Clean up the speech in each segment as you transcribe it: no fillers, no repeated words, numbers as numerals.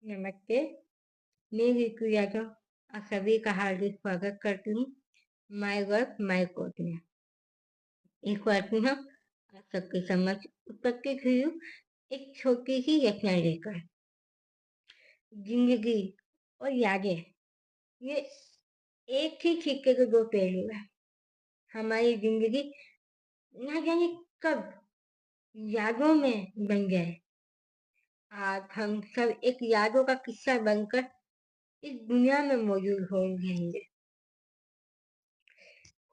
नमस्ते, मैं ऋतु यादव आप सभी का हार्दिक स्वागत करती हूँ माय वर्क माय कोड में। एक बार फिर हम आप सबके समक्ष उपस्थित हुई हूँ एक छोटी सी रचना लेकर। जिंदगी और यादें ये एक ही सिक्के के दो पहलू है। हमारी जिंदगी न जाने कब यादों में बन जाए। आज हम सब एक यादों का किस्सा बनकर इस दुनिया में मौजूद हो रहेंगे।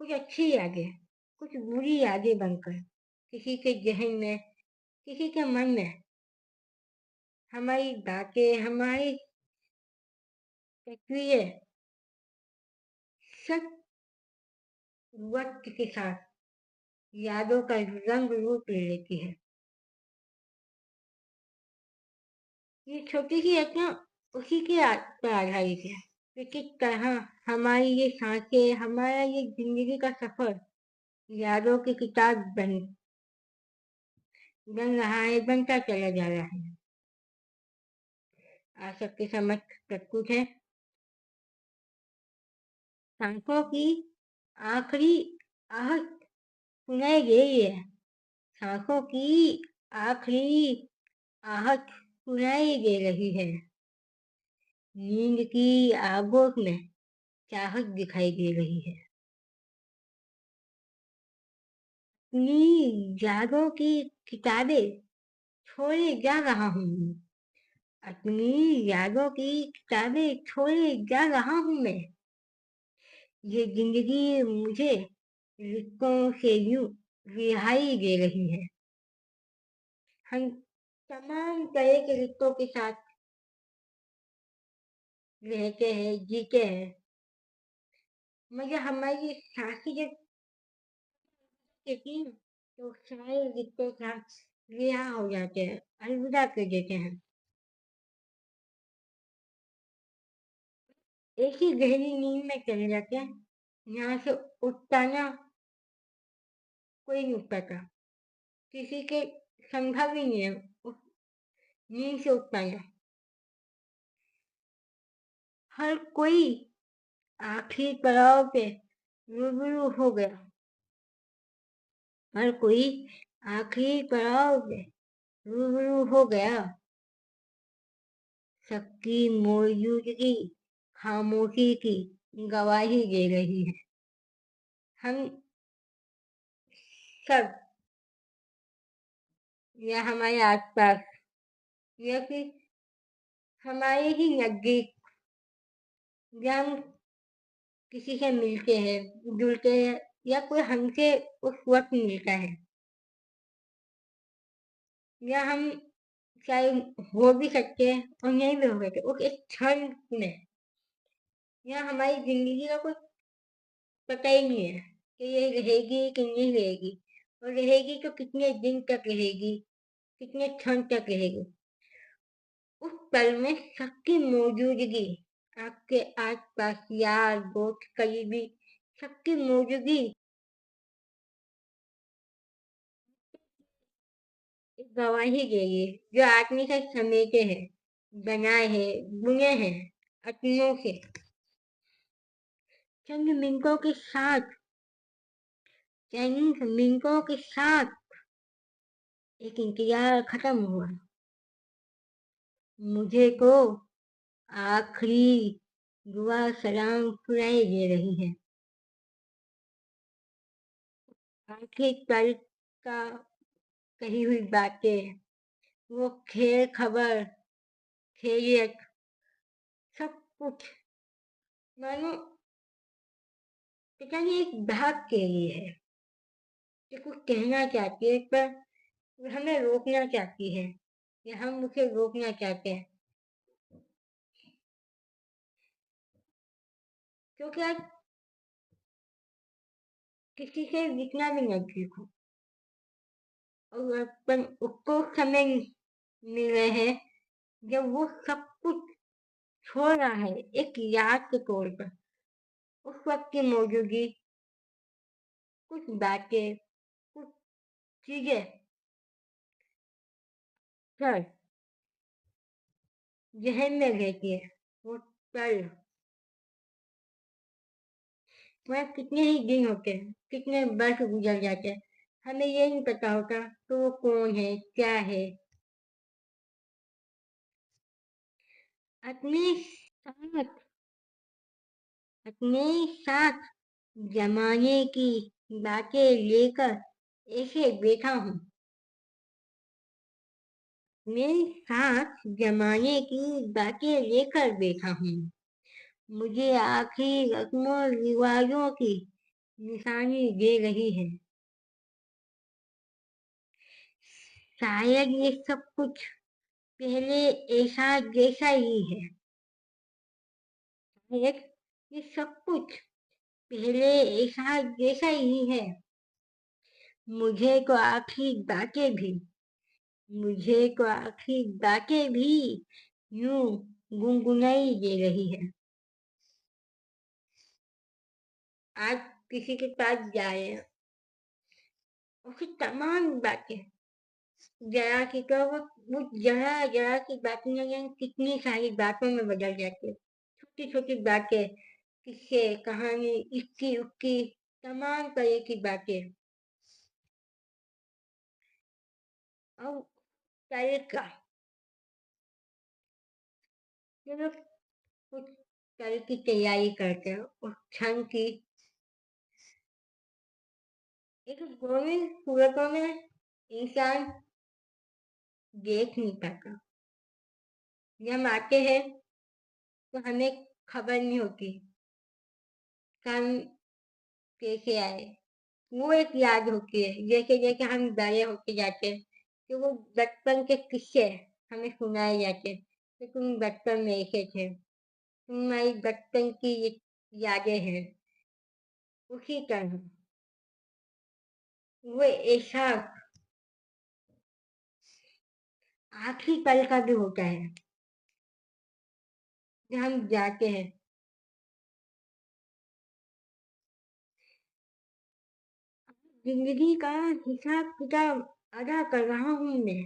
कुछ अच्छी यादें, कुछ बुरी यादें बनकर किसी के ज़हन में, किसी के मन में हमारी बातें, हमारी तस्वीरें सब वक़्त के साथ यादों का रंग रूप ले लेती है। ये छोटी सी रचना उसी के पर आधारित है कि किस तरह हमारी ये सांसें, हमारा ये ज़िंदगी का सफ़र यादों की किताब बन रहा है, बनता चला जा रहा है। आप सबके समक्ष प्रस्तुत है सांसों की आखिरी आहट सुनाई दे रही है। सांसों की आखिरी आहट सुनाई दे रही है। नींद की आगोश में चाहत दिखाई दे रही है। अपनी यादों की किताबें छोड़े जा रहा हूँ। अपनी यादों की किताबें छोड़े जा रहा हूँ मैं। ये जिंदगी मुझे रिश्तों से यूं रिहाई दे रही है। हम तमाम तरह के रिश्तों के साथ रहते हैं, जीते हैं, मगर हमारी सांसें जब कहती हैं तो सारे रिश्ते साथ रिहा हो जाते हैं, अलविदा कर देते हैं। ऐसी गहरी नींद में चले जाते हैं, यहाँ से उठता ना कोई नहीं उठ पाता, किसी के संभव ही नहीं है उस नींद से उठ पाना। हर कोई आखिरी पड़ाव पे रूबरू हो गया। हर कोई आखिरी पड़ाव पे रूबरू हो गया। सबकी मौजूदगी खामोशी की गवाही दे रही है। हम सब या हमारे आसपास या फिर हमारे ही नजदीक या हम किसी से मिलते हैं, जुड़ते हैं या कोई हमसे उस वक्त मिलता है या हम चाहे हो भी सकते हैं और नहीं भी हो सकते उस एक क्षण में या हमारी जिंदगी का कुछ पता ही नहीं है कि ये रहेगी कि नहीं रहेगी और रहेगी तो कितने दिन तक रहेगी, कितने क्षण तक रहेगी। उस पल में सबकी मौजूदगी आपके आसपास यार दोस्त करीबी सबकी मौजूदगी एक गवाही देगी जो आदमी का समेटे हैं, बनाए हैं, बुने हैं अपनों से। चंद मिनटों के साथ चंद मिनटों के साथ एक इंतजार खत्म हुआ। मुझे तो आखिरी दुआ सलाम सुनाई दे रही है। आखिरी पल का कही हुई बातें, वो खेल खबर, खैरियत, सब कुछ मानो पता नहीं एक भाग के लिए है कि कुछ कहना चाहती है पर हमें रोकना चाहती है या हम उसे रोकना चाहते हैं क्योंकि आज किसी से जितना भी नजदीक हो और अपन उसको समय मिल रहे हैं जब वो सब कुछ छोड़ रहा है एक याद के तौर पर उस वक्त की मौजूदगी कुछ बातें कुछ चीजें सर ज़हन में रहती है वो पल। वह कितने ही दिन होते हैं, कितने वर्ष गुजर जाते हैं, हमें ये नहीं पता होता तो वो कौन है, क्या है। अपने साथ अपने साथ जमाने की बातें लेकर ऐसे बैठा हूँ। मेरे साथ जमाने की बातें लेकर बैठा हूँ। मुझे आखिरी रस्मों रिवाजों की निशानी दे रही है। शायद ये सब कुछ पहले ऐसा जैसा ही है। शायद ये सब कुछ पहले ऐसा जैसा ही है। मुझे को आखिरी बातें भी मुझे को आखिरी बातें भी यूं गुनगुनाई दे रही है। आज किसी के पास जाए, उसकी तमाम बातें जरा की तो वो जरा जरा की बातें न जाने कितनी सारी बातों में बदल जाती है। छोटी छोटी बातें, किस्से, कहानी, इक्की उक्की तमाम तरह की बातें। और तरीका चलो कुछ कल की तैयारी करते हैं उस क्षण की। एक ग्रामीण सूरतों में इंसान देख नहीं पाता। जब हम आते हैं तो हमें खबर नहीं होती हम कैसे आए। वो एक याद होती है, जैसे जैसे हम बड़े होते जाते हैं तो वो बचपन के किस्से हमें सुनाए जाते हैं कि तुम बचपन में ऐसे थे, तुम्हारी बचपन की ये यादें हैं। उसी तरह वो एहसास आखिरी पल का भी होता है जब हम जाते हैं। जिंदगी का हिसाब किताब अदा कर रहा हूँ मैं।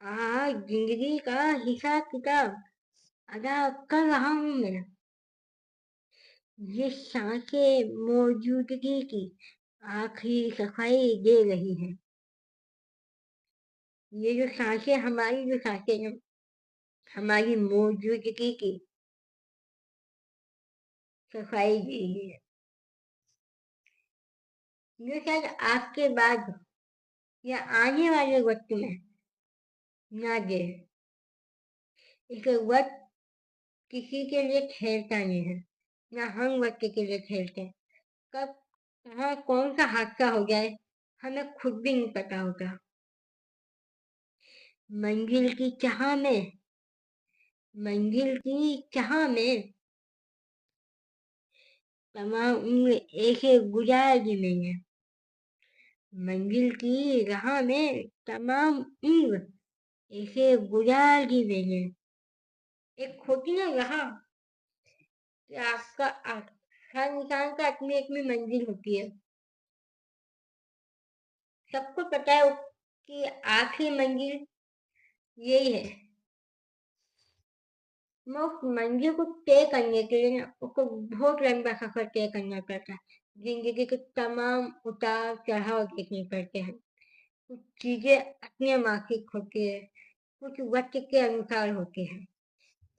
आज जिंदगी का हिसाब किताब अदा कर रहा हूँ मैं। ये सांसें मौजूदगी की आखिरी सफाई दे रही है। ये जो सांसें हमारी जो सांसें हैं, हमारी मौजूदगी की सफाई दे रही है। ये शायद आपके बाद या आने वाले वक्त में ना दे। इस वक्त किसी के लिए ठहरता नहीं है, ना हम वक्त के लिए ठहरते हैं। कब कहाँ कौन सा हादसा हो जाए हमें खुद भी नहीं पता होता। मंजिल की चाह में मंजिल की चाह में तमाम उम्र ऐसे गुजार दी मैंने। मंजिल की राह में तमाम उम्र ऐसे गुजार दी मैंने। एक होती ना राह कि आपका हर इंसान का अपनी अपनी मंजिल होती है। सबको पता है कि आखिरी मंजिल यही है। मैं उस मंजिल को तय करने के लिए ना उसको बहुत लंबा सफर तय करना पड़ता है। जिंदगी के तमाम उतार चढ़ाव देखने पड़ते हैं। कुछ चीजें अपने माफिक होती है, कुछ वक्त के अनुसार होती है।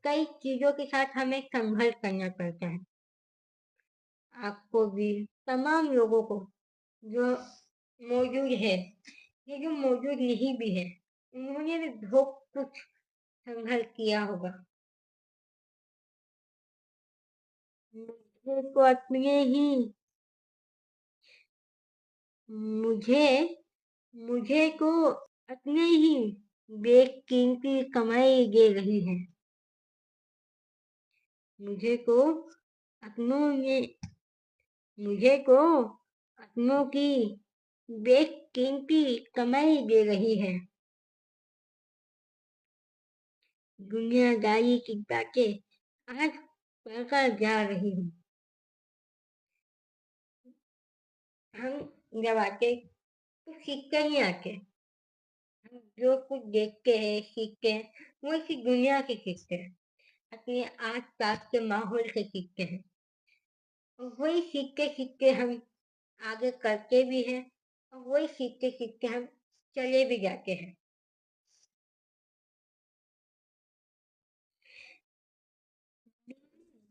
कई चीजों के साथ हमें संघर्ष करना पड़ता है। आपको भी, तमाम लोगों को जो मौजूद है, ये जो मौजूद नहीं भी है, उन्होंने भी बहुत कुछ संघर्ष किया होगा। मुझे तो अपने ही मुझे मुझे को अपने ही बेकीमती कमाई दे रही है। मुझे को अपनों ने मुझे को अपनों की बेकीमती कमाई दे रही है। दुनियादारी की बातें आज पढ़कर जा रही हूँ। हम जब आते तो सीख कर ही आते। हम जो कुछ देखते हैं, सीखते हैं, वो इसी दुनिया से सीखते हैं, अपने आस-पास के माहौल से सीखते हैं। और वही सीखते-सीखते हम आगे करते भी हैं और वही सीखते-सीखते हम चले भी जाते हैं।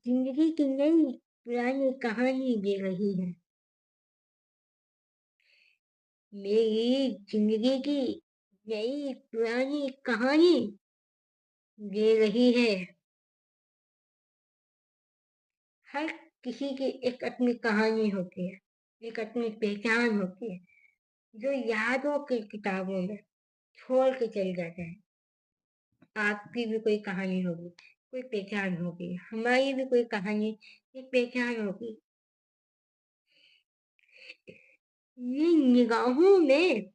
ज़िंदगी की नई पुरानी कहानी दे रही है। मेरी ज़िंदगी की नई पुरानी कहानी दे रही है। हर किसी की एक अपनी कहानी होती है, एक अपनी पहचान होती है, जो यादों की किताबों में छोड़ के चल जाता है। आपकी भी कोई कहानी होगी, कोई पहचान होगी, हमारी भी कोई कहानी, एक पहचान होगी। ये निगाहों में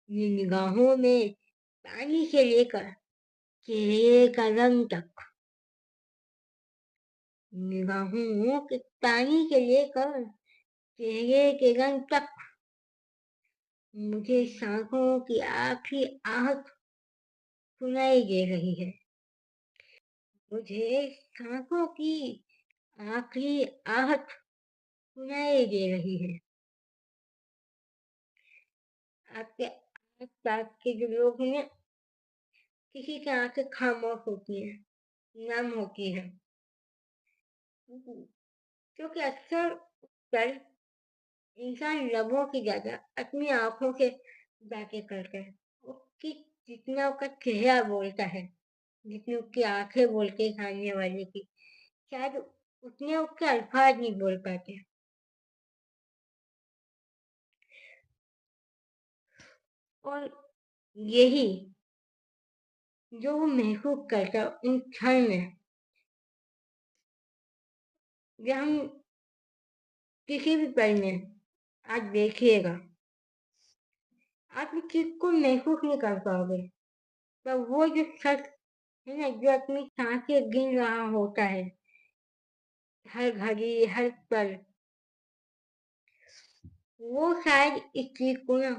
ये निगाहों में पानी से लेकर चेहरे का रंग तक, निगाहों के पानी से लेकर चेहरे के रंग तक, मुझे सांसों की आखिरी आहट सुनाई दे रही है। मुझे सांसों की आखिरी आहट सुनाई दे रही है। आपके आस-पास के जो लोग हैं ना, किसी की आँखें खामोश होती हैं, नम होती हैं। क्योंकि अक्सर पल इंसान लबों की जगह अपनी आँखों से बातें करता है। उसकी जितना उसका चेहरा बोलता है, जितनी उसकी आँखें बोलती हैं सामने वाले की, शायद उतने उसके अल्फाज नहीं बोल पाते। और यही जो वो महसूस करता है उन क्षण में, जब हम किसी भी पल में आप देखिएगा, आप इस चीज़ को महसूस नहीं कर पाओगे। पर वो जो शख्स है ना, जो अपनी सांसें गिन रहा होता है, हर घड़ी, हर पल, वो शायद इस चीज़ को ना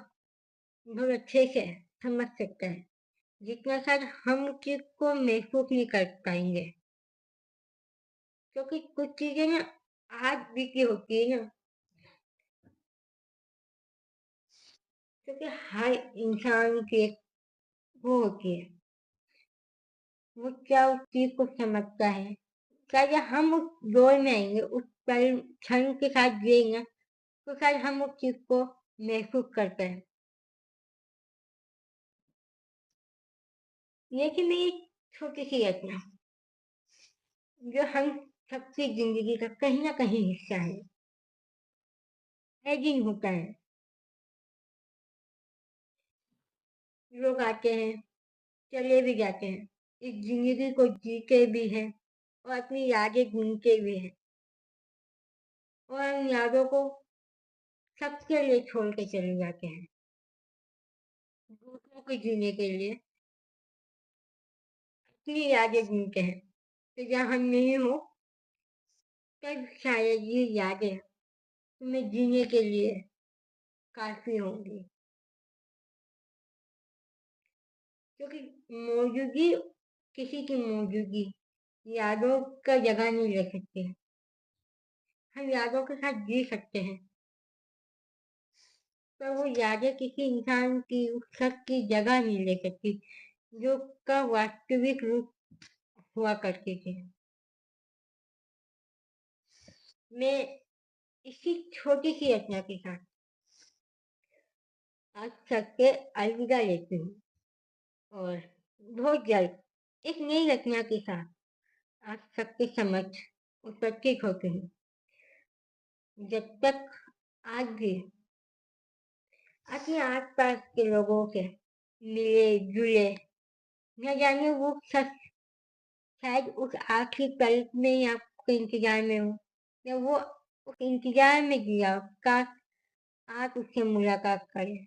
बहुत अच्छे से समझ सकता है, जितना शायद हम उस चीज़ को महसूस नहीं कर पाएँगे। क्योंकि कुछ चीज़ें ना आज बीती होती है ना, क्योंकि हर इंसान की एक वो होती है, वो क्या उस चीज़ को समझता है। क्या जब हम उस दौर में आएँगे, उस पल क्षण के साथ जिएँगे, तो शायद हम उस चीज़ को महसूस कर पाएँ। लेकिन मेरी एक छोटी-सी रचना, जो हम सबकी ज़िंदगी का कहीं न कहीं हिस्सा है। हर दिन होता है, लोग आते हैं, चले भी जाते हैं, इस ज़िंदगी को जीते भी हैं और अपनी यादें ढूँढते भी हैं और उन यादों को सबके लिए छोड़ के चले जाते हैं, दूसरों के जीने के लिए अपनी यादें ढूँढते हैं। तो जब हम नहीं हो, तब शायद ये यादें तुम्हें जीने के लिए काफ़ी होंगी। क्योंकि मौजूदगी, किसी की मौजूदगी यादों का जगह नहीं ले सकती। हम यादों के साथ जी सकते हैं, पर वो यादें किसी इंसान की, उस शख्स की जगह नहीं ले सकती, जो उसका वास्तविक रूप हुआ करती थी। मैं इसी छोटी-सी रचना के साथ आज सबसे अलविदा लेती हूँ और बहुत जल्द एक नई रचना के साथ आप सबके समक्ष उपस्थित होती हूँ। जब तक आज भी अपने आस-पास के लोगों से मिले-जुले, न जाने वो शख्स शायद उस आखिरी पल में ही आपके इंतज़ार में हो या वो उस इंतज़ार में जिया हो, काश आप उससे मुलाकात करें।